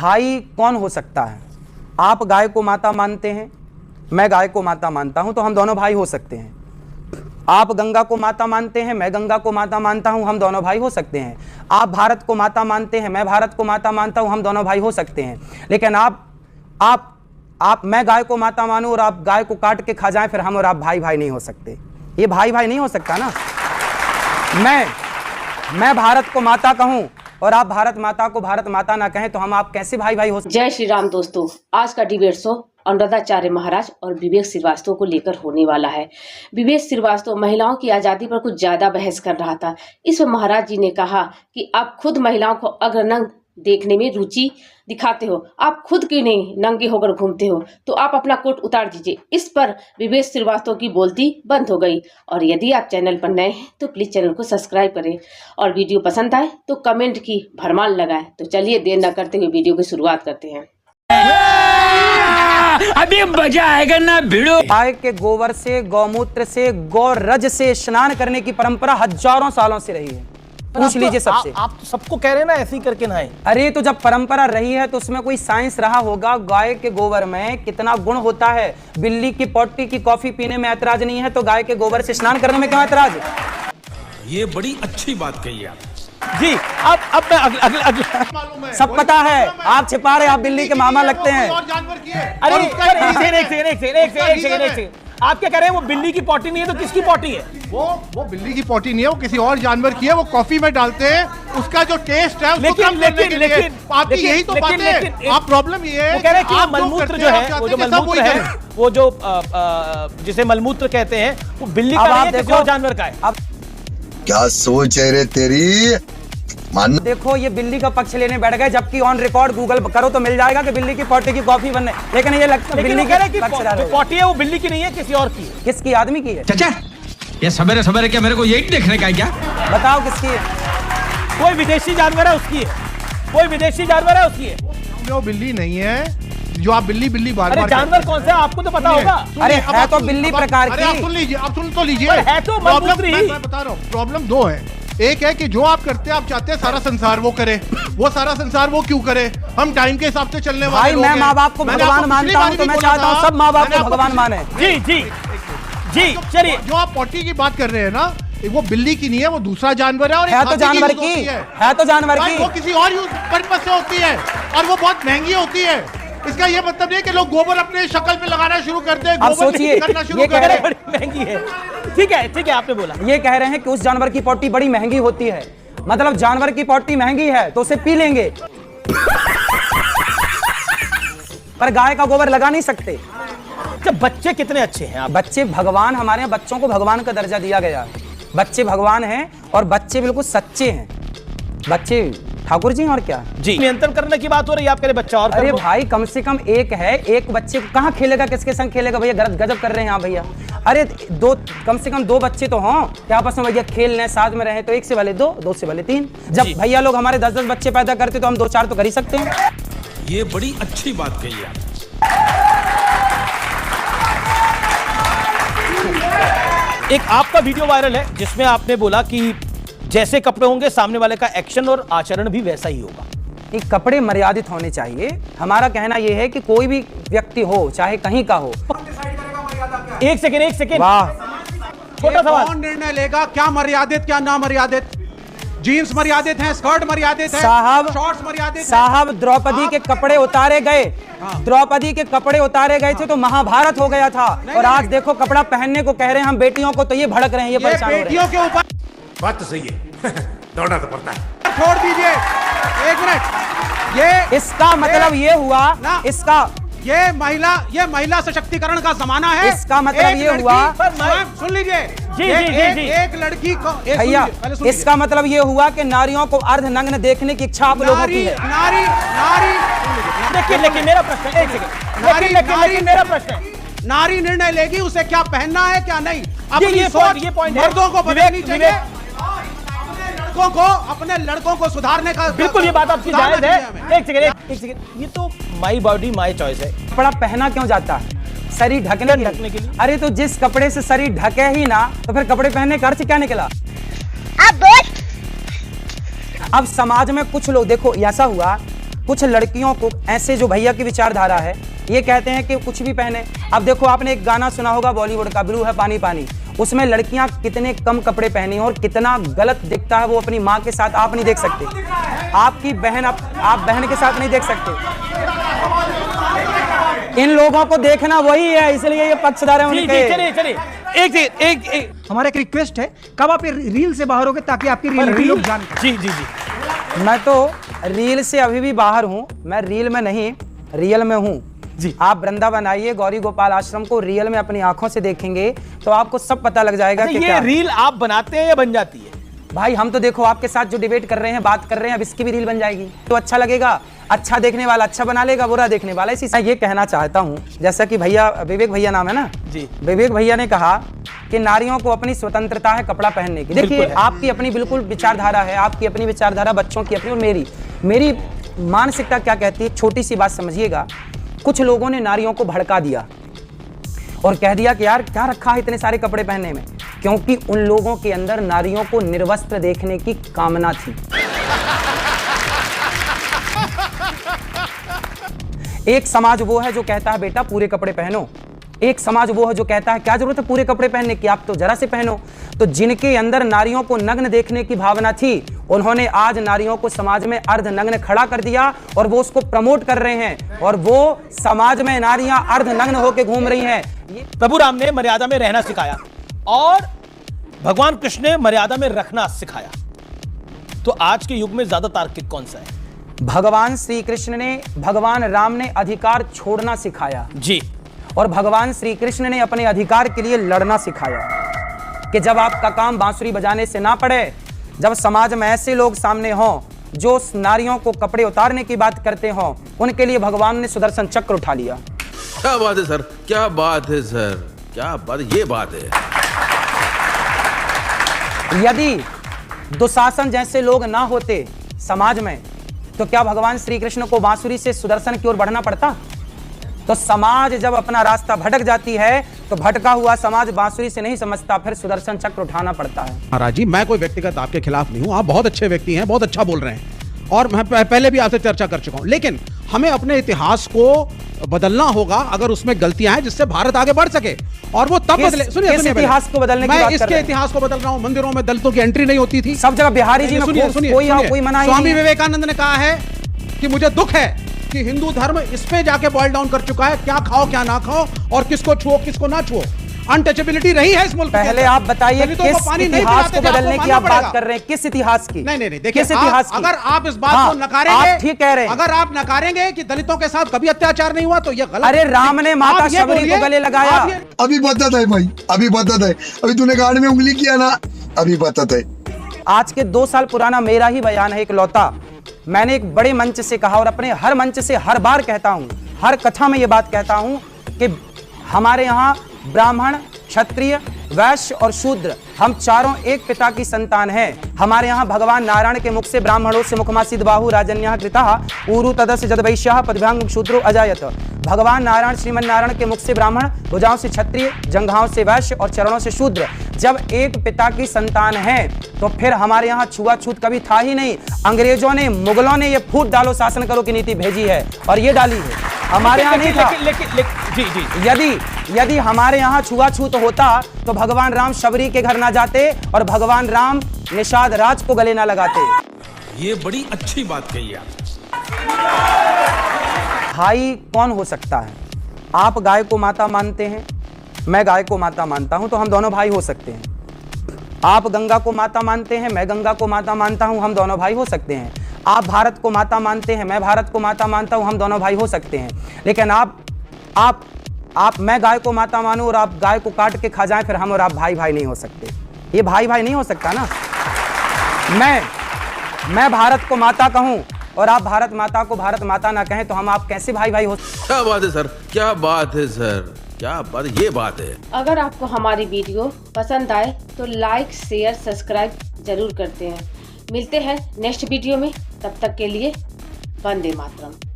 भाई कौन हो सकता है? आप गाय को माता मानते हैं, मैं गाय को माता मानता हूं, तो हम दोनों भाई हो सकते हैं। आप गंगा को माता मानते हैं, मैं गंगा को माता मानता हूं, हम दोनों भाई हो सकते हैं। आप भारत को माता मानते हैं, मैं भारत को माता मानता हूं, हम दोनों भाई हो सकते हैं। लेकिन मैं गाय को माता मानूं और आप गाय को काट के खा जाएं, फिर हम और आप भाई भाई नहीं हो सकते। ये भाई भाई नहीं हो सकता ना। मैं भारत को माता कहूं और आप भारत माता को भारत माता ना कहें, तो हम आप कैसे भाई भाई हो सकते? जय श्री राम दोस्तों, आज का डिबेट शो अनुराधाचार्य महाराज और विवेक श्रीवास्तव को लेकर होने वाला है। विवेक श्रीवास्तव महिलाओं की आजादी पर कुछ ज्यादा बहस कर रहा था। इसमें महाराज जी ने कहा कि आप खुद महिलाओं को अग्रनंग देखने में रुचि दिखाते हो, आप खुद क्यों नहीं नंगे होकर घूमते हो, तो आप अपना कोट उतार दीजिए। इस पर विवेक श्रीवास्तव की बोलती बंद हो गई। और यदि आप चैनल पर नए हैं तो प्लीज चैनल को सब्सक्राइब करें और वीडियो पसंद आए तो कमेंट की भरमार लगाएं। तो चलिए देर न करते हुए वीडियो की शुरुआत करते हैं। अभी मजा आएगा ना भिड़ो। गाय के गोबर से, गौमूत्र से, गौरज से स्नान करने की परंपरा हजारों सालों से रही है। पूछ लीजिए सबसे। आप तो सबको कह रहे हैं ना ऐसे ही करके नहाएं। अरे तो जब परंपरा रही है तो उसमें कोई साइंस रहा होगा। गाय के गोबर में कितना गुण होता है। बिल्ली की पोटी की कॉफी पीने में ऐतराज नहीं है, तो गाय के गोबर से स्नान करने में क्यों ऐतराज है? ये बड़ी अच्छी बात कही आप जी। अब मैं अगले सब पता है, आप छिपा रहे, आप बिल्ली के मामा लगते हैं। अरे एक सेकंड, आप क्या कह रहे हैं? वो बिल्ली की पॉटी नहीं है तो किसकी पॉटी है? वो बिल्ली की पॉटी नहीं है, वो किसी और जानवर की है। वो कॉफी में डालते हैं, उसका जो टेस्ट है उसको कम करने के लिए। आपकी यही तो बात है। आप प्रॉब्लम ये है, वो कह रहे हैं कि मलमूत्र जो है, वो जो मलमूत्र है, वो जो जिसे मलमूत्र कहते हैं, वो बिल्ली का नहीं है, किसी और जानवर का है। क्या सोच है रे तेरी? देखो ये बिल्ली का पक्ष लेने बैठ गए, जबकि ऑन रिकॉर्ड गूगल करो तो मिल जाएगा कि बिल्ली की पोटी की कॉफी बनने। लेकिन ये लगता है बिल्ली की पॉटी है, वो बिल्ली की नहीं है, किसी और की है। किसकी? आदमी की है। चाचा ये सवेरे सवेरे क्या मेरे को यही देखने का है क्या? बताओ किसकी है? कोई विदेशी जानवर है उसकी है, कोई विदेशी जानवर है उसकी है। वो बिल्ली नहीं है जो आप बिल्ली बिल्ली बार बार। जानवर कौन सा है आपको तो पता होगा। अरे है तो बिल्ली प्रकार की। आप सुन लीजिए, आप सुन तो लीजिए। है तो मलमूत्र ही। मैं बता रहा हूँ, प्रॉब्लम दो है। एक है कि जो आप करते हैं, आप चाहते हैं सारा संसार वो करे। वो सारा संसार वो क्यों करे? हम टाइम के हिसाब से चलने वाले लोग हैं। मैं माँ बाप को भगवान मानता हूँ, तो मैं चाहता हूँ सब माँ बाप को भगवान माने। जी जी जी, चलिए। जो आप पॉटी की बात कर रहे हैं ना, वो बिल्ली की नहीं है, वो दूसरा जानवर है। और है तो जानवर की है तो जानवर की। वो किसी और यूज पर्पस से होती है और वो बहुत महंगी होती है। इसका ये मतलब नहीं कि लोग गोबर अपने शक्ल पे लगाना शुरू करते हैं। अब सोचिए, ये कह रहे हैं बड़ी महंगी है। ठीक है, आपने बोला। ये कह रहे हैं कि उस जानवर की पोटी बड़ी महंगी होती है, मतलब जानवर की पोटी महंगी है तो उसे पी लेंगे, पर गाय का गोबर लगा नहीं सकते। जब बच्चे कितने अच्छे हैं आप। बच्चे भगवान, हमारे यहाँ बच्चों को भगवान का दर्जा दिया गया। बच्चे भगवान हैं और बच्चे बिल्कुल सच्चे हैं। बच्चे ठाकुर जी और क्या जी। नियंत्रण करने की बात हो रही है, आप कह रहे बच्चा और। अरे भाई कम से कम एक है, एक बच्चे को कहाँ खेलेगा, किसके संग खेलेगा भैया? गजब कर रहे हैं आप भैया। अरे दो, कम से कम 2 बच्चे तो हों कि आपस में भैया खेल लें, साथ में रहें। तो 1 से भले 2, 2 से भले 3। जब भैया लोग हमारे 10-10 बच्चे पैदा करते तो हम 2-4 तो कर ही सकते हैं। ये बड़ी अच्छी बात कही आप। एक आपका वीडियो वायरल है जिसमें आपने बोला कि जैसे कपड़े होंगे सामने वाले का एक्शन और आचरण भी वैसा ही होगा। ये कपड़े मर्यादित होने चाहिए। हमारा कहना यह है कि कोई भी व्यक्ति हो, चाहे कहीं का हो। एक सेकेंड। वाह, छोटा सवाल। कौन निर्णय लेगा क्या मर्यादित क्या ना मर्यादित? जीन्स मर्यादित है, स्कर्ट मर्यादित है, साहब शॉर्ट्स मर्यादित है। साहब द्रौपदी के कपड़े उतारे गए। द्रौपदी के कपड़े उतारे गए थे तो महाभारत हो गया था। और आज देखो कपड़ा पहनने को कह रहे हैं हम बेटियों को, तो ये भड़क रहे हैं, ये परेशान हो रहे हैं। बेटियों के ऊपर बात तो सही है। दौड़ना तो पड़ता है। छोड़ दीजिए, 1 मिनट। ये इसका मतलब ये हुआ ना, ये महिला सशक्तिकरण का जमाना है। इसका मतलब ये हुआ, सुन लीजिए जी। एक लड़की को भैया, इसका मतलब ये हुआ कि नारियों को अर्धनग्न देखने की इच्छा आप लोगों की है। नारी लेकिन मेरा प्रश्न, एक सेकंड। लेकिन मेरा प्रश्न, नारी निर्णय लेगी उसे क्या पहनना है क्या नहीं। ये पॉइंट मर्दों को बदलनी चाहिए। अपने लड़कों को सुधारने का बिल्कुल, ये बात आपकी जायज है। एक सेकंड। ये तो माई बॉडी माई चॉइस है। कपड़ा पहना क्यों जाता है? शरीर ढकने के लिए। अरे तो जिस कपड़े से शरीर ढके ही ना, तो फिर कपड़े पहनने का अर्थ क्या निकला? अब समाज में कुछ लोग, देखो ऐसा हुआ कुछ लड़कियों को ऐसे, जो भैया की विचारधारा है, ये कहते हैं कि कुछ भी पहने। अब देखो, आपने एक गाना सुना होगा बॉलीवुड का, ब्लू है पानी पानी, उसमें लड़कियां कितने कम कपड़े पहनी हैं और कितना गलत दिखता है वो अपनी माँ के साथ। आप नहीं देख सकते, आपकी बहन, आप बहन के साथ नहीं देख सकते। इन लोगों को देखना वही है, इसलिए ये पक्षधर है उनके। चलिए एक हमारा एक रिक्वेस्ट है, कब आप रील से बाहर होगे ताकि आपकी रील लोग जान। जी जी जी, मैं तो रील से अभी भी बाहर हूँ, मैं रील में नहीं, रियल में हूँ जी। आप वृंदावन आइए, गौरी गोपाल आश्रम को रियल में अपनी आंखों से देखेंगे तो आपको सब पता लग जाएगा कि ये क्या रील आप बनाते हैं या बन जाती है? भाई हम तो देखो आपके साथ जो डिबेट कर रहे हैं, बात कर रहे हैं, अब इसकी भी रील बन जाएगी तो अच्छा लगेगा। अच्छा देखने वाला अच्छा बना लेगा, बुरा देखने वाला इसी। मैं ये कहना चाहता हूँ, जैसा कि भैया, विवेक भैया नाम है ना जी, विवेक भैया ने कहा कि नारियों को अपनी स्वतंत्रता है कपड़ा पहनने की। देखिए, आपकी अपनी बिल्कुल विचारधारा है, आपकी अपनी विचारधारा, बच्चों की अपनी, और मेरी मानसिकता क्या कहती है। छोटी सी बात समझिएगा, कुछ लोगों ने नारियों को भड़का दिया और कह दिया कि यार क्या रखा है इतने सारे कपड़े पहनने में, क्योंकि उन लोगों के अंदर नारियों को निर्वस्त्र देखने की कामना थी। एक समाज वो है जो कहता है बेटा पूरे कपड़े पहनो, एक समाज वो है जो कहता है क्या जरूरत है पूरे कपड़े पहनने की, आप तो जरा से पहनो। तो जिनके अंदर नारियों को नग्न देखने की भावना थी, उन्होंने आज नारियों को समाज में अर्ध नग्न खड़ा कर दिया और वो उसको प्रमोट कर रहे हैं, और वो समाज में नारियां अर्ध नग्न होकर घूम रही हैं। प्रभु राम ने मर्यादा में रहना सिखाया और भगवान कृष्ण ने मर्यादा में रखना सिखाया। तो आज के युग में ज्यादा तार्किक कौन सा है? भगवान श्री कृष्ण ने, भगवान राम ने अधिकार छोड़ना सिखाया जी, और भगवान श्री कृष्ण ने अपने अधिकार के लिए लड़ना सिखाया कि जब आपका काम बांसुरी बजाने से ना पड़े, जब समाज में ऐसे लोग सामने हों जो नारियों को कपड़े उतारने की बात करते हों, उनके लिए भगवान ने सुदर्शन चक्र उठा लिया। क्या बात है सर, क्या बात है सर, क्या बात, ये बात है। यदि दुशासन जैसे लोग ना होते समाज में, तो क्या भगवान श्री कृष्ण को बांसुरी से सुदर्शन की ओर बढ़ना पड़ता? तो समाज जब अपना रास्ता भटक जाती है तो भटका हुआ समाज बांसुरी से नहीं समझता, फिर सुदर्शन चक्र उठाना पड़ता है। महाराज जी, मैं कोई व्यक्तिगत आपके खिलाफ नहीं हूं, आप बहुत अच्छे व्यक्ति हैं, बहुत अच्छा बोल रहे हैं, और मैं पहले भी आपसे चर्चा कर चुका हूं, लेकिन हमें अपने इतिहास को बदलना होगा अगर उसमें गलतियां हैं, जिससे भारत आगे बढ़ सके, और वो तब बदले। सुनिए, इतिहास को बदलने की बात कर रहे हैं। मैं इसके इतिहास को बदल रहा हूं। मंदिरों में दलितों की एंट्री नहीं होती थी, सब जगह बिहारी जी में कोई मना ही नहीं। स्वामी विवेकानंद ने कहा है कि मुझे दुख है कि हिंदू धर्म इस पे जाके बॉयल डाउन कर चुका है, क्या खाओ क्या ना खाओ, और किसको छुओ किसको ना छुओ। अनटचेबिलिटी रही है इस मुल्क में। पहले आप बताइए किस इतिहास को बदलने की आप बात कर रहे हैं, किस इतिहास की? नहीं, देखिए, किस इतिहास की? अगर आप इस बात को नकारेंगे, आप ठीक कह रहे हैं, अगर आप नकारेंगे कि दलितों के साथ कभी अत्याचार नहीं हुआ, तो ये गलत। अरे राम ने माता शबरी को गले लगाया। अभी बता है भाई, अभी बता है, अभी तूने गाड़ में उंगली किया ना, अभी बता है। आज के 2 साल पुराना मेरा ही बयान है, एक लौता। मैंने एक बड़े मंच से कहा और अपने हर मंच से हर बार कहता हूं, हर कथा में यह बात कहता हूं कि हमारे यहाँ ब्राह्मण, क्षत्रिय, वैश्य और शूद्र, हम चारों एक पिता की संतान हैं। हमारे यहाँ भगवान नारायण के मुख से ब्राह्मणों से मुखमासिद बाहु राजन्यः कृतः ऊरु तदस्य जदवैश्यः पदभ्यांग शूद्रो अजायत। भगवान नारायण, श्रीमन नारायण के मुख से ब्राह्मण, भुजाओं से क्षत्रिय, जंघाओं से वैश्य और चरणों से शूद्र। जब एक पिता की संतान है तो फिर हमारे यहाँ छुआछूत कभी था ही नहीं। अंग्रेजों ने, मुगलों ने ये फूट डालो शासन करो की नीति भेजी है और ये डाली है, हमारे यहाँ नहीं था। यदि हमारे यहाँ छुआछूत होता तो भगवान राम शबरी के घर ना जाते और भगवान राम निषाद राज को गले ना लगाते। ये बड़ी अच्छी बात कही आप। भाई कौन हो सकता है? आप गाय को माता मानते हैं, मैं गाय को माता मानता हूं, तो हम दोनों भाई हो सकते हैं। आप गंगा को माता मानते हैं, मैं गंगा को माता मानता हूं, हम दोनों भाई हो सकते हैं। आप भारत को माता मानते हैं, मैं भारत को माता मानता हूं, हम दोनों भाई हो सकते हैं। लेकिन मैं गाय को माता मानूं और आप गाय को काट के खा जाएं, फिर हम और आप भाई भाई नहीं हो सकते। ये भाई भाई नहीं हो सकता ना। मैं भारत को माता कहूं और आप भारत माता को भारत माता ना कहें, तो हम आप कैसे भाई भाई हो? क्या बात है सर, क्या बात है सर, क्या बात, ये बात है। अगर आपको हमारी वीडियो पसंद आए तो लाइक, शेयर, सब्सक्राइब जरूर करते हैं। मिलते हैं नेक्स्ट वीडियो में, तब तक के लिए वंदे मातरम।